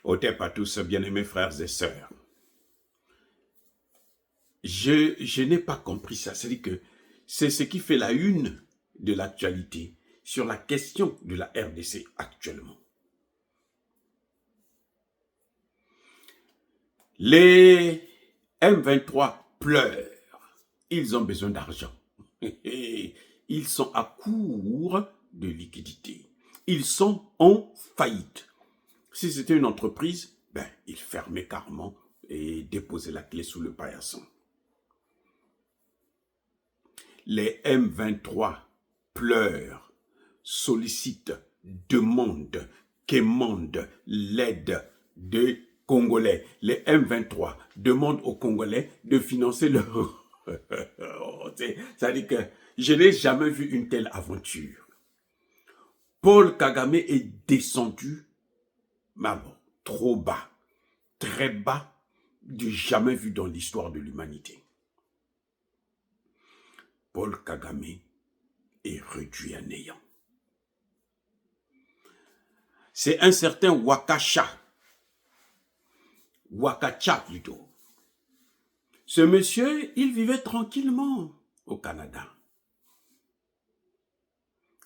Otep à tous, bien-aimés frères et sœurs. Je n'ai pas compris ça. C'est-à-dire que c'est ce qui fait la une de l'actualité sur la question de la RDC actuellement. Les M23 pleurent. Ils ont besoin d'argent. Ils sont à court de liquidité. Ils sont en faillite. Si c'était une entreprise, ils fermaient carrément et déposaient la clé sous le paillasson. Les M23 pleurent, sollicitent, demandent, quémandent l'aide des Congolais. Les M23 demandent aux Congolais de financer leur... C'est-à-dire que je n'ai jamais vu une telle aventure. Paul Kagame est descendu, mais bon, trop bas, très bas, du jamais vu dans l'histoire de l'humanité. Paul Kagame est réduit à néant. C'est un certain Wakacha plutôt. Ce monsieur, il vivait tranquillement au Canada.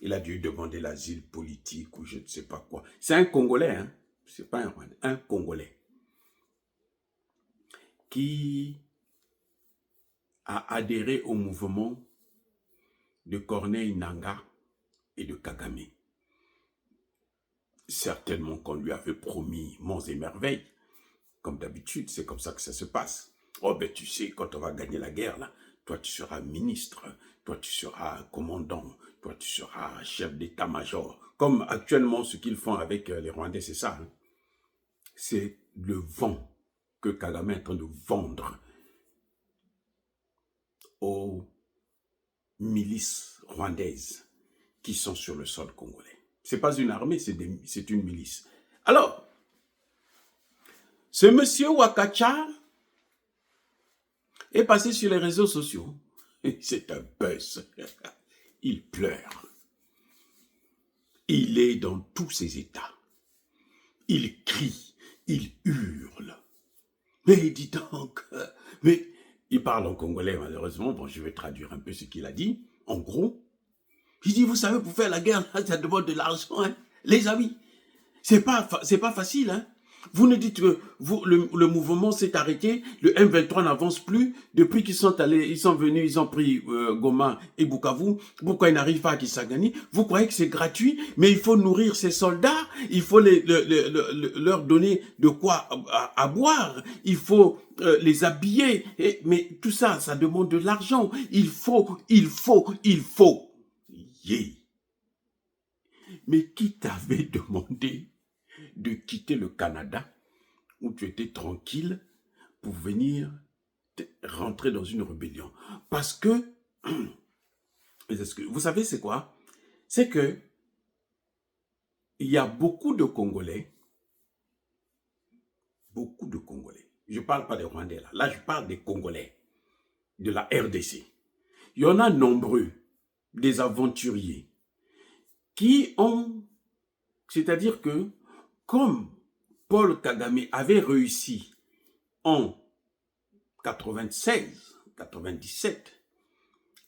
Il a dû demander l'asile politique ou je ne sais pas quoi. C'est un Congolais, hein? C'est pas un Rwandais, un Congolais qui a adhéré au mouvement de Corneille Nangaa et de Kagame. Certainement qu'on lui avait promis monts et merveilles. Comme d'habitude, c'est comme ça que ça se passe. Oh ben tu sais, quand on va gagner la guerre, là, toi tu seras ministre, toi tu seras commandant, toi tu seras chef d'état-major. Comme actuellement ce qu'ils font avec les Rwandais, c'est ça. Hein? C'est le vent que Kagame est en train de vendre aux milices rwandaises qui sont sur le sol congolais. Ce n'est pas une armée, c'est une milice. Alors, ce monsieur Wakacha est passé sur les réseaux sociaux. C'est un buzz. Il pleure. Il est dans tous ses états. Il crie, il hurle. Mais dis donc, mais il parle en congolais malheureusement. Bon, je vais traduire un peu ce qu'il a dit. En gros, il dit, vous savez, pour faire la guerre, ça demande de l'argent, hein, les amis. C'est pas facile, hein. Vous nous dites que le mouvement s'est arrêté, le M23 n'avance plus, depuis qu'ils sont allés, ils sont venus, ils ont pris Goma et Bukavu, pourquoi ils n'arrivent pas à Kisangani? Vous croyez que c'est gratuit, mais il faut nourrir ces soldats, il faut leur donner de quoi à boire, il faut les habiller, mais tout ça, ça demande de l'argent, il faut. Yeah. Mais qui t'avait demandé de quitter le Canada, où tu étais tranquille, pour venir rentrer dans une rébellion? Parce que, vous savez c'est quoi? C'est que il y a beaucoup de Congolais, je ne parle pas des Rwandais là je parle des Congolais, de la RDC. Il y en a nombreux, des aventuriers, qui ont, c'est-à-dire que, comme Paul Kagame avait réussi en 96, 97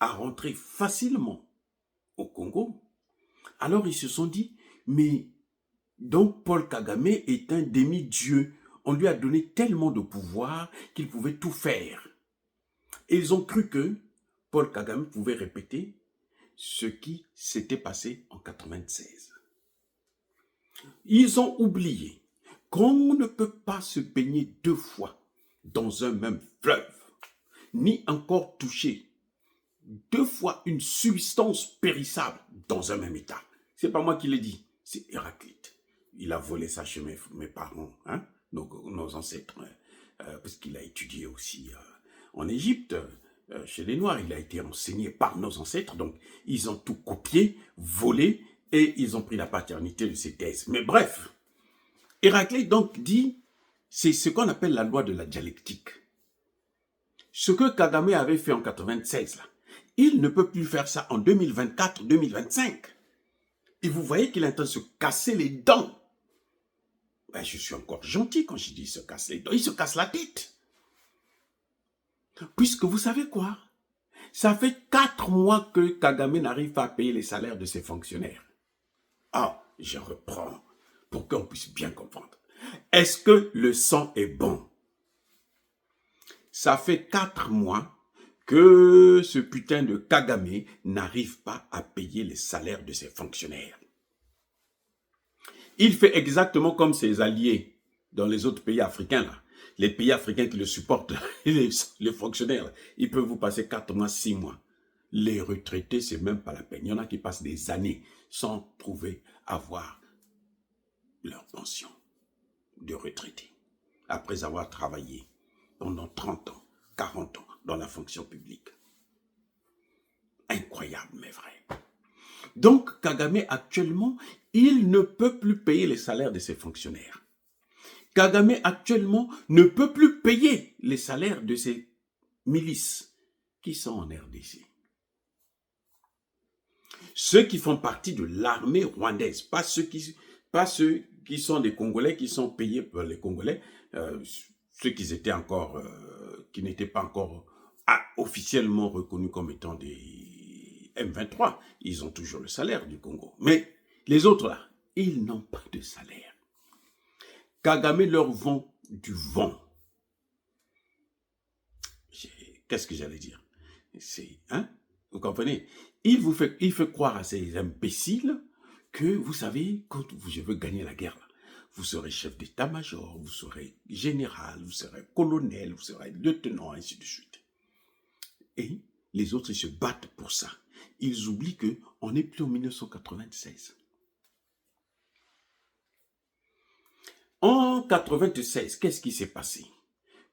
à rentrer facilement au Congo, alors ils se sont dit, mais donc Paul Kagame est un demi-dieu. On lui a donné tellement de pouvoir qu'il pouvait tout faire. Et ils ont cru que Paul Kagame pouvait répéter ce qui s'était passé en 96. Ils ont oublié qu'on ne peut pas se baigner deux fois dans un même fleuve, ni encore toucher deux fois une substance périssable dans un même état. C'est pas moi qui l'ai dit, c'est Héraclite. Il a volé ça chez mes parents, hein, nos ancêtres, parce qu'il a étudié aussi en Égypte, chez les Noirs. Il a été enseigné par nos ancêtres, donc ils ont tout copié, volé, et ils ont pris la paternité de ces thèses. Mais bref, Héraclite donc dit, c'est ce qu'on appelle la loi de la dialectique. Ce que Kagame avait fait en 96, là, il ne peut plus faire ça en 2024, 2025. Et vous voyez qu'il est en train de se casser les dents. Ben, je suis encore gentil quand je dis il se casse les dents. Il se casse la tête. Puisque vous savez quoi? Ça fait 4 mois que Kagame n'arrive pas à payer les salaires de ses fonctionnaires. Ah, je reprends pour qu'on puisse bien comprendre. Est-ce que le sang est bon? Ça fait 4 mois que ce putain de Kagame n'arrive pas à payer les salaires de ses fonctionnaires. Il fait exactement comme ses alliés dans les autres pays africains, là. Les pays africains qui le supportent, les fonctionnaires, ils peuvent vous passer 4 mois, 6 mois. Les retraités, c'est même pas la peine. Il y en a qui passent des années sans trouver avoir leur pension de retraité, après avoir travaillé pendant 30 ans, 40 ans dans la fonction publique. Incroyable, mais vrai. Donc, Kagame, actuellement, il ne peut plus payer les salaires de ses fonctionnaires. Kagame, actuellement, ne peut plus payer les salaires de ses milices qui sont en RDC. Ceux qui font partie de l'armée rwandaise, pas ceux qui sont des Congolais, qui sont payés par les Congolais, ceux qui étaient encore, qui n'étaient pas encore officiellement reconnus comme étant des M23, ils ont toujours le salaire du Congo. Mais les autres là, ils n'ont pas de salaire. Kagame leur vend du vent. Qu'est-ce que j'allais dire? C'est, hein? Vous comprenez? Il fait croire à ces imbéciles que, vous savez, quand je veux gagner la guerre, là, vous serez chef d'état-major, vous serez général, vous serez colonel, vous serez lieutenant, ainsi de suite. Et les autres, ils se battent pour ça. Ils oublient qu'on n'est plus en 1996. En 1996, qu'est-ce qui s'est passé?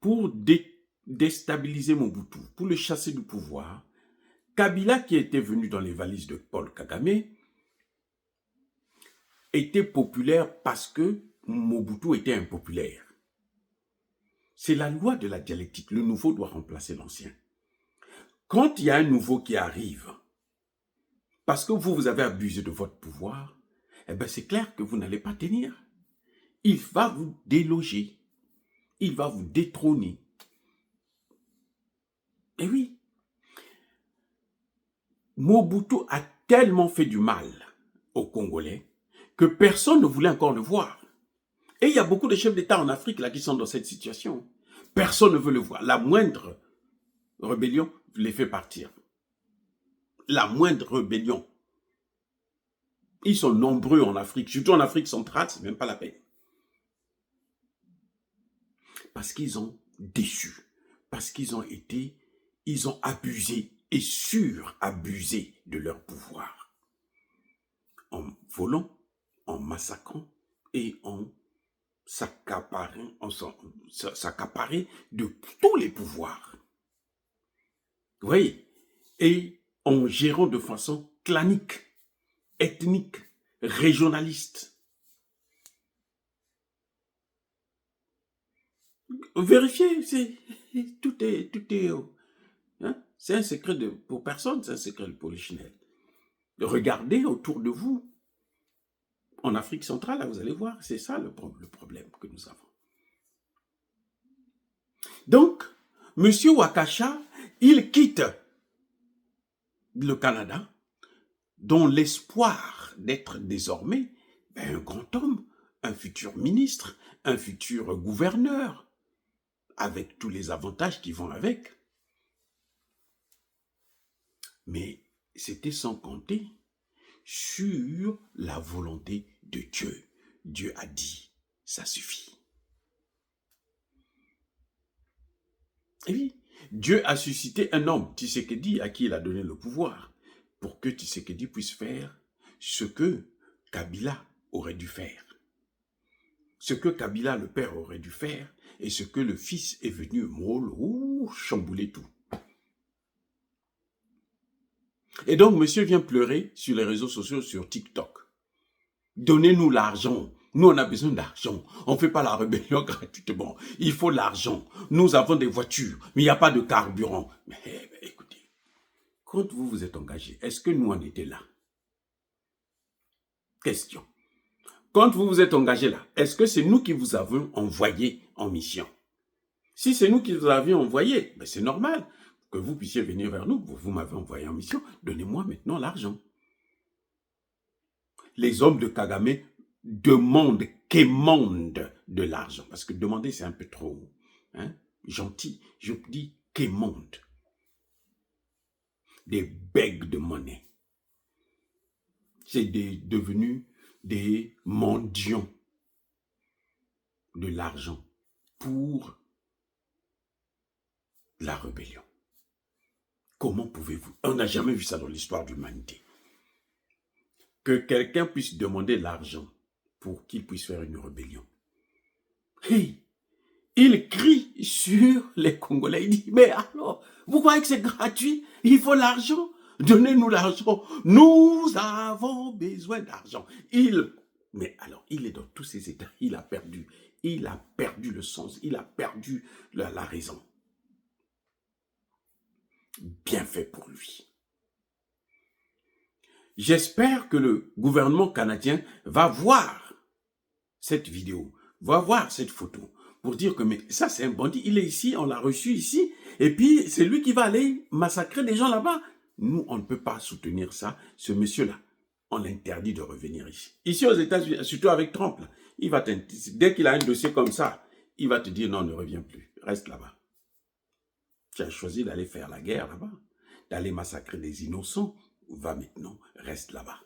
Pour déstabiliser Mobutu, pour le chasser du pouvoir, Kabila, qui était venu dans les valises de Paul Kagame, était populaire parce que Mobutu était impopulaire. C'est la loi de la dialectique. Le nouveau doit remplacer l'ancien. Quand il y a un nouveau qui arrive, parce que vous avez abusé de votre pouvoir, eh bien c'est clair que vous n'allez pas tenir. Il va vous déloger. Il va vous détrôner. Et oui. Mobutu a tellement fait du mal aux Congolais que personne ne voulait encore le voir. Et il y a beaucoup de chefs d'État en Afrique là qui sont dans cette situation. Personne ne veut le voir. La moindre rébellion les fait partir. La moindre rébellion. Ils sont nombreux en Afrique, surtout en Afrique centrale, c'est même pas la peine. Parce qu'ils ont déçu, parce qu'ils ont abusé et surabusé de leur pouvoir. En volant, en massacrant et en s'accaparer de tous les pouvoirs. Vous voyez? Et en gérant de façon clanique, ethnique, régionaliste. Vérifiez, tout est hein? C'est un secret pour personne, c'est un secret de Polichinelle. Regardez autour de vous. En Afrique centrale, là, vous allez voir, c'est ça le problème que nous avons. Donc, M. Wakasha, il quitte le Canada, dont l'espoir d'être désormais un grand homme, un futur ministre, un futur gouverneur, avec tous les avantages qui vont avec. Mais c'était sans compter sur la volonté de Dieu. Dieu a dit, ça suffit. Et oui, Dieu a suscité un homme, Tshisekedi, à qui il a donné le pouvoir, pour que Tshisekedi puisse faire ce que Kabila aurait dû faire. Ce que Kabila, le père, aurait dû faire, et ce que le fils est venu chambouler tout. Et donc, monsieur vient pleurer sur les réseaux sociaux, sur TikTok. Donnez-nous l'argent. Nous, on a besoin d'argent. On ne fait pas la rébellion gratuitement. Il faut l'argent. Nous avons des voitures, mais il n'y a pas de carburant. Mais écoutez, quand vous vous êtes engagé, est-ce que nous en étions là? Question. quand vous vous êtes engagé là, est-ce que c'est nous qui vous avons envoyé en mission? Si c'est nous qui vous avions envoyé, ben c'est normal que vous puissiez venir vers nous. Vous m'avez envoyé en mission, donnez-moi maintenant l'argent. Les hommes de Kagame quémandent de l'argent. Parce que demander, c'est un peu trop gentil. Je dis quémandent. Des becs de monnaie. C'est devenu des mendiants de l'argent pour la rébellion. Comment pouvez-vous? On n'a jamais vu ça dans l'histoire de l'humanité. Que quelqu'un puisse demander l'argent pour qu'il puisse faire une rébellion. Hey, il crie sur les Congolais. Il dit, mais alors, vous croyez que c'est gratuit? Il faut l'argent? Donnez-nous l'argent. Nous avons besoin d'argent. Mais alors, il est dans tous ses états. Il a perdu le sens. Il a perdu la raison. Bien fait pour lui. J'espère que le gouvernement canadien va voir cette vidéo, va voir cette photo, pour dire que mais ça c'est un bandit, il est ici, on l'a reçu ici, et puis c'est lui qui va aller massacrer des gens là-bas. Nous, on ne peut pas soutenir ça. Ce monsieur-là, on l'interdit de revenir ici. Ici aux États-Unis, surtout avec Trump, là, dès qu'il a un dossier comme ça, il va te dire non, ne reviens plus, reste là-bas. Tu as choisi d'aller faire la guerre là-bas, d'aller massacrer des innocents. Va maintenant, reste là-bas.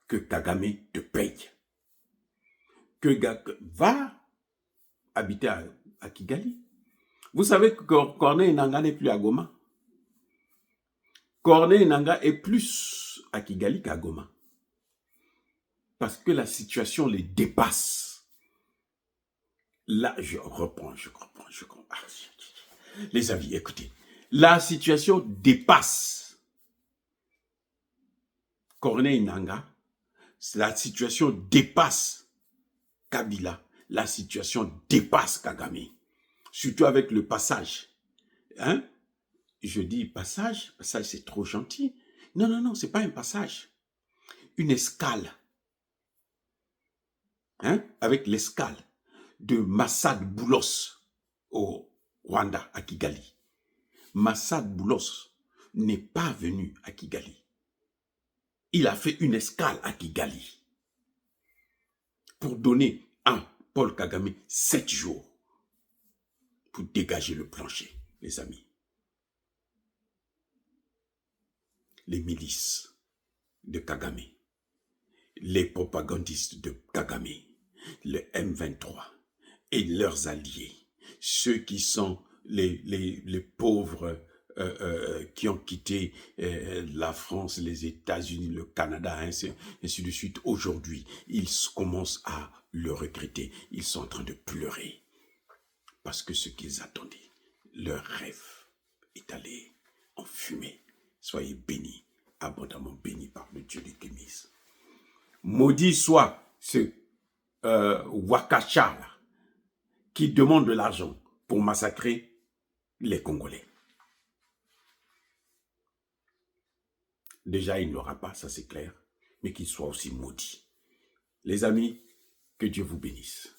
Que Kagame te paye. Va habiter à Kigali. Vous savez que Corneille Nangaa n'est plus à Goma. Corneille Nangaa est plus à Kigali qu'à Goma. Parce que la situation les dépasse. Là, je reprends. Les amis, écoutez. La situation dépasse Corneille Nangaa. La situation dépasse Kabila. La situation dépasse Kagame. Surtout avec le passage. Je dis passage c'est trop gentil. Non, c'est pas un passage. Une escale. Avec l'escale de Massad Boulos au Rwanda, à Kigali. Massad Boulos n'est pas venu à Kigali. Il a fait une escale à Kigali pour donner à Paul Kagame 7 jours pour dégager le plancher, les amis. Les milices de Kagame, les propagandistes de Kagame, le M23 et leurs alliés, ceux qui sont les pauvres qui ont quitté la France, les États-Unis, le Canada, ainsi de suite. Aujourd'hui, ils commencent à le regretter. Ils sont en train de pleurer. Parce que ce qu'ils attendaient, leur rêve est allé en fumée. Soyez bénis, abondamment bénis par le Dieu des Kémis. Maudit soit ce Wakacha là, qui demande de l'argent pour massacrer les Congolais. Déjà, il n'aura pas, ça c'est clair, mais qu'il soit aussi maudit. Les amis, que Dieu vous bénisse.